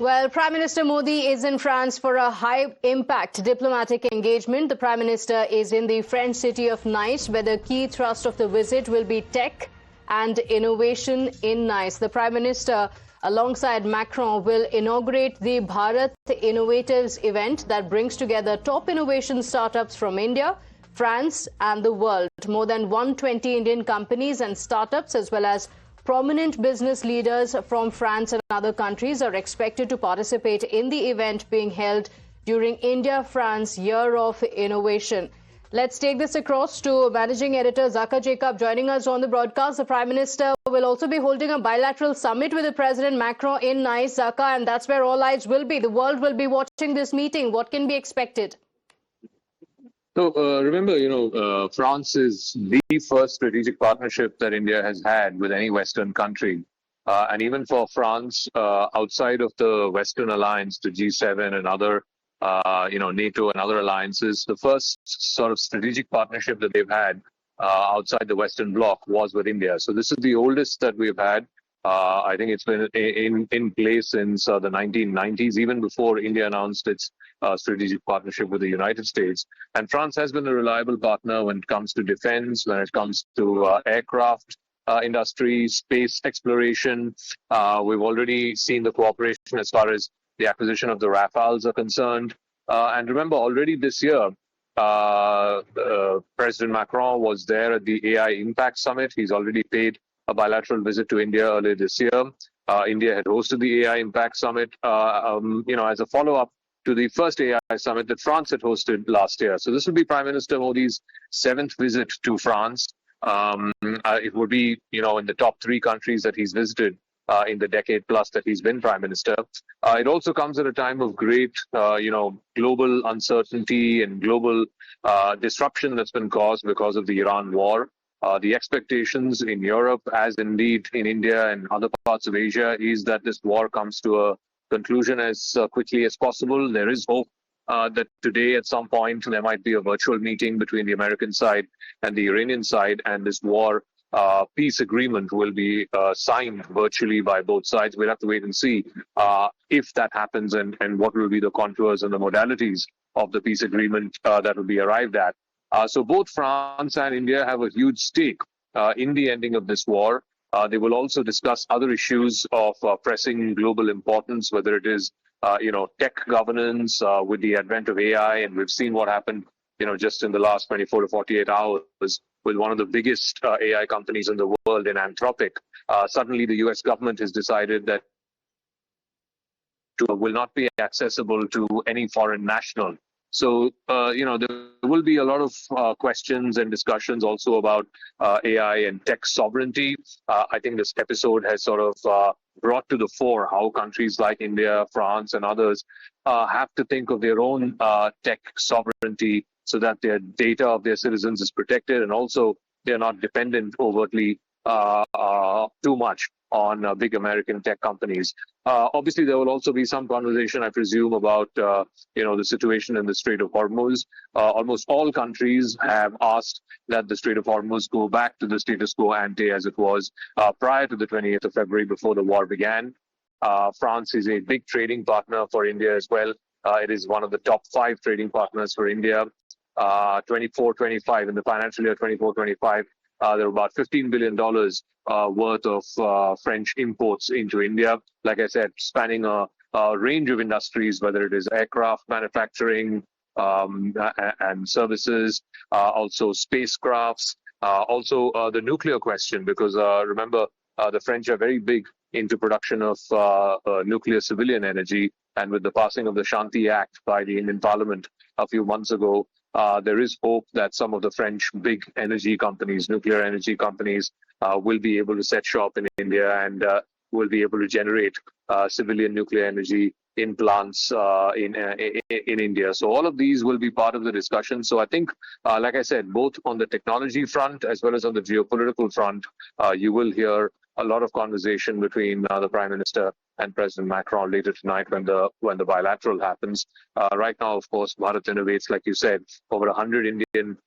Well, Prime Minister Modi is in France for a high-impact diplomatic engagement. The Prime Minister is in the French city of Nice, where the key thrust of the visit will be tech and innovation in Nice. The Prime Minister, alongside Macron, will inaugurate the Bharat Innovates event that brings together top innovation startups from India, France and the world. More than 120 Indian companies and startups, as well as prominent business leaders from France and other countries, are expected to participate in the event being held during India-France Year of Innovation. Let's take this across to Managing Editor Zaka Jacob joining us on the broadcast. The Prime Minister will also be holding a bilateral summit with the President Macron in Nice, Zaka, and that's where all eyes will be. The world will be watching this meeting. What can be expected? So remember, France is the first strategic partnership that India has had with any Western country. And even for France, outside of the Western alliance, the G7 and other, NATO and other alliances, the first sort of strategic partnership that they've had outside the Western bloc was with India. So this is the oldest that we've had. I think it's been in place since the 1990s, even before India announced its strategic partnership with the United States. And France has been a reliable partner when it comes to defense, when it comes to aircraft industry, space exploration. We've already seen the cooperation as far as the acquisition of the Rafales are concerned. And remember, already this year, President Macron was there at the AI Impact Summit. He's already paid a bilateral visit to India earlier this year. India had hosted the AI Impact Summit, as a follow-up to the first AI Summit that France had hosted last year. So this will be Prime Minister Modi's 7th visit to France. It would be, in the top 3 countries that he's visited in the decade plus that he's been Prime Minister. It also comes at a time of great, global uncertainty and global disruption that's been caused because of the Iran war. The expectations in Europe, as indeed in India and other parts of Asia, is that this war comes to a conclusion as quickly as possible. There is hope that today at some point there might be a virtual meeting between the American side and the Iranian side, and this war peace agreement will be signed virtually by both sides. We'll have to wait and see if that happens and what will be the contours and the modalities of the peace agreement that will be arrived at. So both France and India have a huge stake in the ending of this war. They will also discuss other issues of pressing global importance, whether it is, tech governance with the advent of AI. And we've seen what happened, just in the last 24 to 48 hours with one of the biggest AI companies in the world, in Anthropic. Suddenly, the US government has decided that will not be accessible to any foreign national. So, there will be a lot of questions and discussions also about AI and tech sovereignty. I think this episode has sort of brought to the fore how countries like India, France, and others have to think of their own tech sovereignty so that their data of their citizens is protected, and also they're not dependent overtly too much on big American tech companies. Obviously, there will also be some conversation, I presume, about the situation in the Strait of Hormuz. Almost all countries have asked that the Strait of Hormuz go back to the status quo ante as it was prior to the 28th of February, before the war began. France is a big trading partner for India as well. It is one of the top 5 trading partners for India. 24-25 in the financial year 24-25. There are about $15 billion worth of French imports into India. Like I said, spanning a range of industries, whether it is aircraft manufacturing and services, also spacecrafts, also the nuclear question, because remember, the French are very big into production of nuclear civilian energy. And with the passing of the Shanti Act by the Indian Parliament a few months ago, there is hope that some of the French big energy companies, nuclear energy companies, will be able to set shop in India and will be able to generate civilian nuclear energy in plants in India. So all of these will be part of the discussion. So I think, like I said, both on the technology front as well as on the geopolitical front, you will hear a lot of conversation between the Prime Minister and President Macron later tonight when the bilateral happens. Right now, of course, Bharat Innovates, like you said, over 100 Indian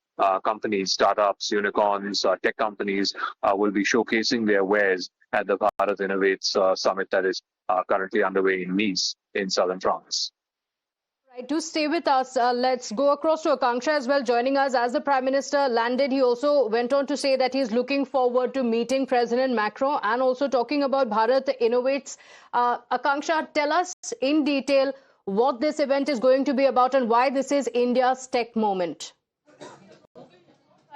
companies, startups, unicorns, tech companies will be showcasing their wares at the Bharat Innovates summit that is currently underway in Nice in southern France. Right, do stay with us. Let's go across to Akanksha as well, joining us. As the Prime Minister landed, he also went on to say that he's looking forward to meeting President Macron and also talking about Bharat Innovates. Akanksha, tell us in detail what this event is going to be about and why this is India's tech moment.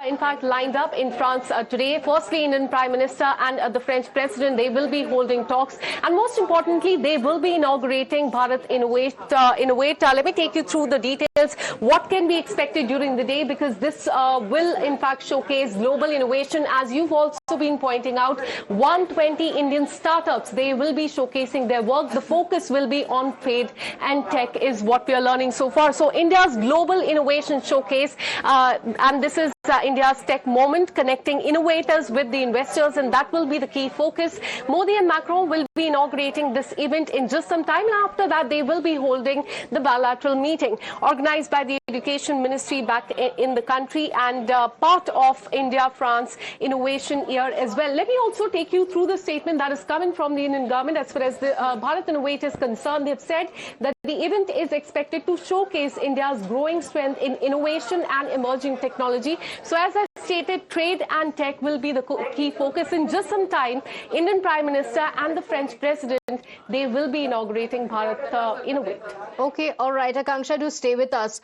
In fact, lined up in France today. Firstly, Indian Prime Minister and the French President, they will be holding talks. And most importantly, they will be inaugurating Bharat Innovate. Let me take you through the details. What can be expected during the day? Because this will, in fact, showcase global innovation. As you've also been pointing out, 120 Indian startups, they will be showcasing their work. The focus will be on trade and tech is what we are learning so far. So India's global innovation showcase, and this is India's tech moment, connecting innovators with the investors, and that will be the key focus. Modi and Macron will be inaugurating this event in just some time, and after that they will be holding the bilateral meeting organized by the Education Ministry back in the country and part of India-France Innovation Year as well. Let me also take you through the statement that is coming from the Indian government as far as the Bharat Innovate is concerned. They've said that the event is expected to showcase India's growing strength in innovation and emerging technology. So as I stated, trade and tech will be the key focus. In just some time, Indian Prime Minister and the French President, they will be inaugurating Bharat Innovate. Okay, all right, Akanksha, do stay with us.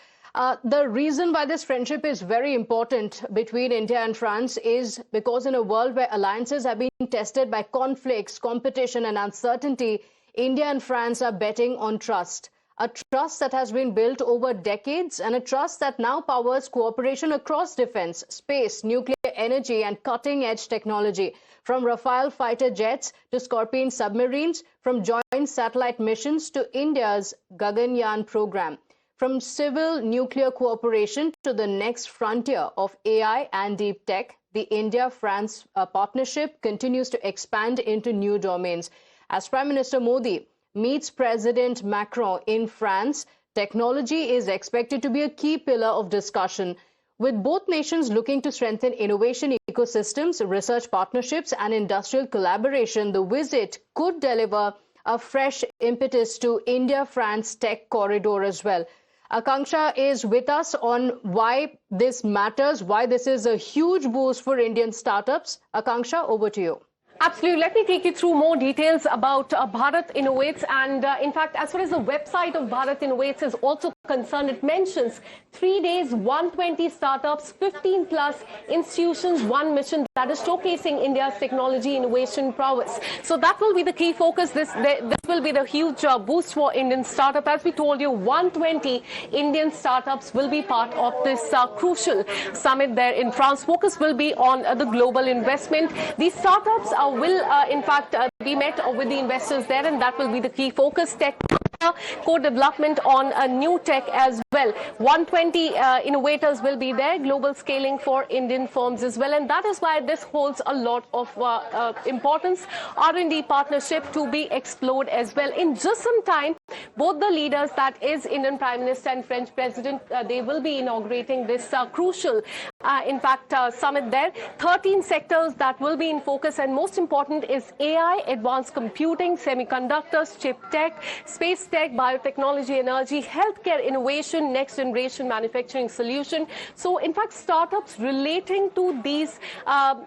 The reason why this friendship is very important between India and France is because in a world where alliances have been tested by conflicts, competition and uncertainty, India and France are betting on trust. A trust that has been built over decades and a trust that now powers cooperation across defense, space, nuclear energy and cutting-edge technology. From Rafale fighter jets to Scorpion submarines, from joint satellite missions to India's Gaganyaan program. From civil nuclear cooperation to the next frontier of AI and deep tech, the India-France partnership continues to expand into new domains. As Prime Minister Modi meets President Macron in France, technology is expected to be a key pillar of discussion. With both nations looking to strengthen innovation ecosystems, research partnerships and industrial collaboration, the visit could deliver a fresh impetus to India-France tech corridor as well. Akanksha is with us on why this matters, why this is a huge boost for Indian startups. Akanksha, over to you. Absolutely. Let me take you through more details about Bharat Innovates. And in fact, as far as the website of Bharat Innovates is also concerned, it mentions 3 days, 120 startups, 15 plus institutions, one mission that is showcasing India's technology innovation prowess. So that will be the key focus. This will be the huge boost for Indian startup. As we told you, 120 Indian startups will be part of this crucial summit there in France. Focus will be on the global investment. These startups will in fact be met with the investors there, and that will be the key focus. Tech co-development on a new tech as well. 120 innovators will be there, global scaling for Indian firms as well, and that is why this holds a lot of importance. R&D partnership to be explored as well. In just some time, both the leaders, that is Indian Prime Minister and French President, they will be inaugurating this crucial in fact summit there. 13 sectors that will be in focus, and most important is AI, advanced computing, semiconductors, chip tech, space tech, biotechnology, energy, healthcare innovation, next generation manufacturing solution. So in fact, startups relating to these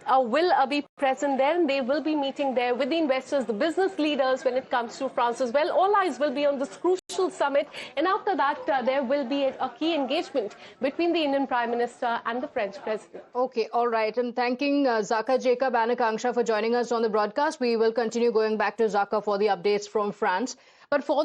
will be present there, and they will be meeting there with the investors, the business leaders when it comes to France as well. All eyes will be on this crucial summit, and after that there will be a key engagement between the Indian Prime Minister and the French President. Okay, all right. And thanking Zaka Jacob and Akanksha for joining us on the broadcast. We will continue going back to Zaka for the updates from France. But for